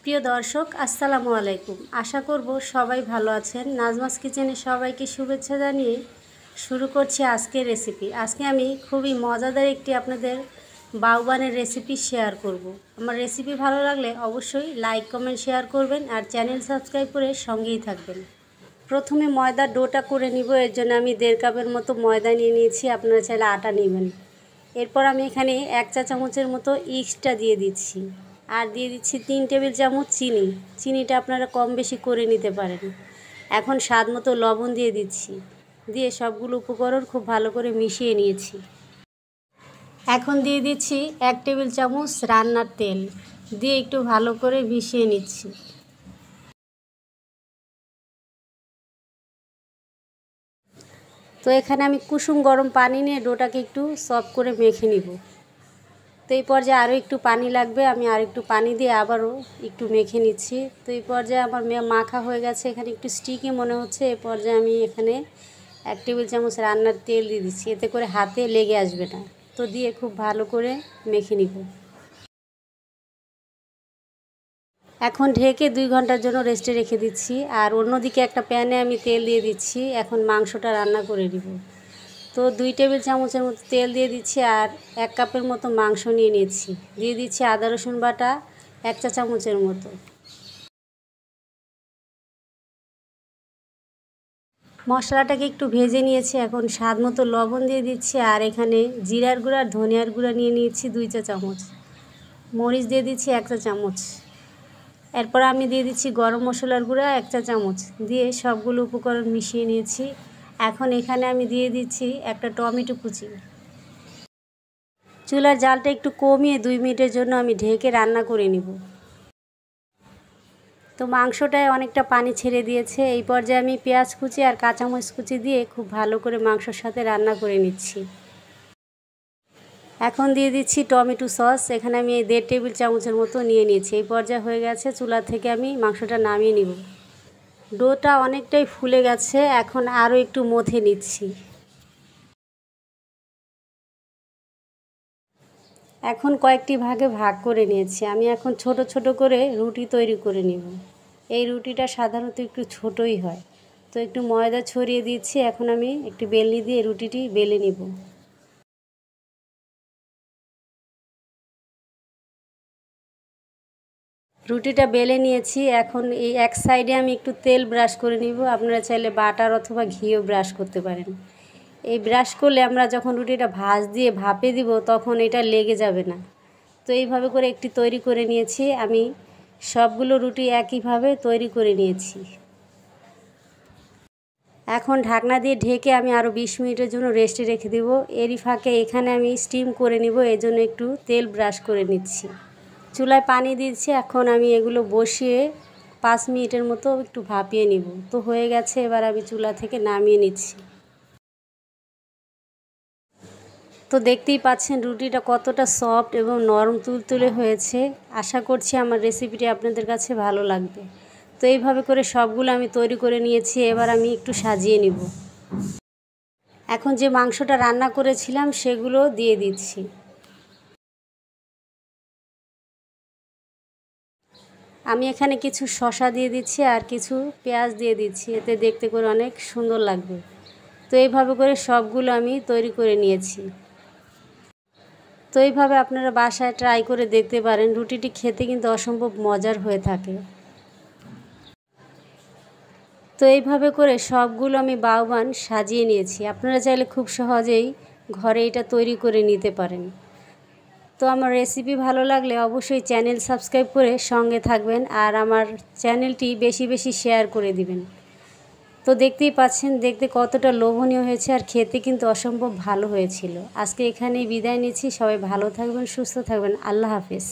প্রিয় দর্শক আসসালামু আলাইকুম। আশা করব সবাই ভালো আছেন। নাজমাস কিচেনে সবাইকে শুভেচ্ছা জানিয়ে শুরু করছি আজকের রেসিপি। আজকে আমি খুবই মজাদার একটি আপনাদের বাউবানের রেসিপি শেয়ার করব। আমার রেসিপি ভালো লাগলে অবশ্যই লাইক কমেন্ট শেয়ার করবেন আর চ্যানেল সাবস্ক্রাইব করে সঙ্গেই থাকবেন। প্রথমে ময়দার ডোটা করে নিব। এর জন্য আমি 1.5 কাপের মতো ময়দা নিয়ে নিয়েছি, আপনারা চাইলে আটা নেবেন। এরপর আমি এখানে 1 চা চামচের মতো ইস্টটা দিয়ে দিচ্ছি আর দিয়ে দিচ্ছি 3 টেবিল চামচ চিনি। চিনিটা আপনারা কম বেশি করে নিতে পারেন। এখন স্বাদ মতো লবণ দিয়ে দিচ্ছি, দিয়ে সবগুলো উপকরণ খুব ভালো করে মিশিয়ে নিয়েছি। এখন দিয়ে দিচ্ছি 1 টেবিল চামচ রান্নার তেল, দিয়ে একটু ভালো করে মিশিয়ে নিচ্ছি। তো এখানে আমি কুসুম গরম পানি নিয়ে ডোটাকে একটু সফট করে মেখে নিব। তো এই পর্যায়ে আরও একটু পানি লাগবে, আমি আর একটু পানি দিয়ে আবারও একটু মেখে নিচ্ছি। তো এই পর্যায়ে আমার মাখা হয়ে গেছে, এখানে একটু স্টিকি মনে হচ্ছে। এই পর্যায়ে আমি এখানে 1 টেবিল চামচ রান্নার তেল দিয়ে দিচ্ছি, এতে করে হাতে লেগে আসবে না। তো দিয়ে খুব ভালো করে মেখে নিব। এখন ঢেকে 2 ঘন্টার জন্য রেস্টে রেখে দিচ্ছি। আর অন্যদিকে একটা প্যানে আমি তেল দিয়ে দিচ্ছি, এখন মাংসটা রান্না করে নিব। তো 2 টেবিল চামচের মতো তেল দিয়ে দিচ্ছি আর 1 কাপের মতো মাংস নিয়ে নিয়েছি। দিয়ে দিচ্ছি আদা রসুন বাটা 1 চা চামচের মতো। মশলাটাকে একটু ভেজে নিয়েছি, এখন স্বাদ মতো লবণ দিয়ে দিচ্ছি আর এখানে জিরার গুঁড়া আর ধনিয়ার গুঁড়া নিয়ে নিয়েছি 2 চা চামচ। মরিচ দিয়ে দিচ্ছি 1 চা চামচ। এরপর আমি দিয়ে দিচ্ছি গরম মশলার গুঁড়া 1 চা চামচ, দিয়ে সবগুলো উপকরণ মিশিয়ে নিয়েছি। এখন এখানে আমি দিয়ে দিচ্ছি একটা টমেটো কুচি। চুলার জালটা একটু কমিয়ে 2 মিনিটের জন্য আমি ঢেকে রান্না করে নিব। তো মাংসটায় অনেকটা পানি ছেড়ে দিয়েছে। এই পর্যায়ে আমি পেঁয়াজ কুচি আর কাঁচামরিচ কুচি দিয়ে খুব ভালো করে মাংসর সাথে রান্না করে নিচ্ছি। এখন দিয়ে দিচ্ছি টমেটো সস, এখানে আমি 1.5 টেবিল চামচের মতো নিয়ে নিয়েছি। এই পর্যায়ে হয়ে গেছে, চুলা থেকে আমি মাংসটা নামিয়ে নিব। ডোটা অনেকটাই ফুলে গেছে, এখন আরও একটু মথে নিচ্ছি। এখন কয়েকটি ভাগে ভাগ করে নিয়েছি। আমি এখন ছোট ছোট করে রুটি তৈরি করে নিব। এই রুটিটা সাধারণত একটু ছোটই হয়। তো একটু ময়দা ছড়িয়ে দিচ্ছি, এখন আমি একটি বেলনি দিয়ে রুটিটি বেলে নিব। রুটিটা বেলে নিয়েছি, এখন এই এক সাইডে আমি একটু তেল ব্রাশ করে নিব। আপনারা চাইলে বাটার অথবা ঘিও ব্রাশ করতে পারেন। এই ব্রাশ করলে আমরা যখন রুটিটা ভাঁজ দিয়ে ভাপে দিব তখন এটা লেগে যাবে না। তো এইভাবে করে একটি তৈরি করে নিয়েছি। আমি সবগুলো রুটি একইভাবে তৈরি করে নিয়েছি। এখন ঢাকনা দিয়ে ঢেকে আমি আরও 20 মিনিটের জন্য রেস্টে রেখে দেব। এরই ফাঁকে এখানে আমি স্টিম করে নিব, এজন্য একটু তেল ব্রাশ করে নিচ্ছি। চুলায় পানি দিচ্ছি, এখন আমি এগুলো বসিয়ে 5 মিনিটের মতো একটু ভাপিয়ে নিব। তো হয়ে গেছে, এবার আমি চুলা থেকে নামিয়ে নিচ্ছি। তো দেখতেই পাচ্ছেন রুটিটা কতটা সফট এবং নরম তুলতুলে হয়েছে। আশা করছি আমার রেসিপিটি আপনাদের কাছে ভালো লাগবে। তো এইভাবে করে সবগুলো আমি তৈরি করে নিয়েছি, এবার আমি একটু সাজিয়ে নিব। এখন যে মাংসটা রান্না করেছিলাম সেগুলো দিয়ে দিচ্ছি। আমি এখানে কিছু শসা দিয়ে দিচ্ছি আর কিছু পেঁয়াজ দিয়ে দিচ্ছি, এতে দেখতে করে অনেক সুন্দর লাগবে। তো এইভাবে করে সবগুলো আমি তৈরি করে নিয়েছি। তো এইভাবে আপনারা বাসায় ট্রাই করে দেখতে পারেন। রুটিটি খেতে কিন্তু অসম্ভব মজার হয়ে থাকে। তো এইভাবে করে সবগুলো আমি বাউবান সাজিয়ে নিয়েছি। আপনারা চাইলে খুব সহজেই ঘরে এটা তৈরি করে নিতে পারেন। তো আমার রেসিপি ভালো লাগলে অবশ্যই চ্যানেল সাবস্ক্রাইব করে সঙ্গে থাকবেন আর আমার চ্যানেলটি বেশি বেশি শেয়ার করে দিবেন। তো দেখতেই পাচ্ছেন দেখতে কতটা লোভনীয় হয়েছে আর খেতে কিন্তু অসম্ভব ভালো হয়েছিল। আজকে এখানেই বিদায় নিচ্ছি। সবাই ভালো থাকবেন, সুস্থ থাকবেন। আল্লাহ হাফেজ।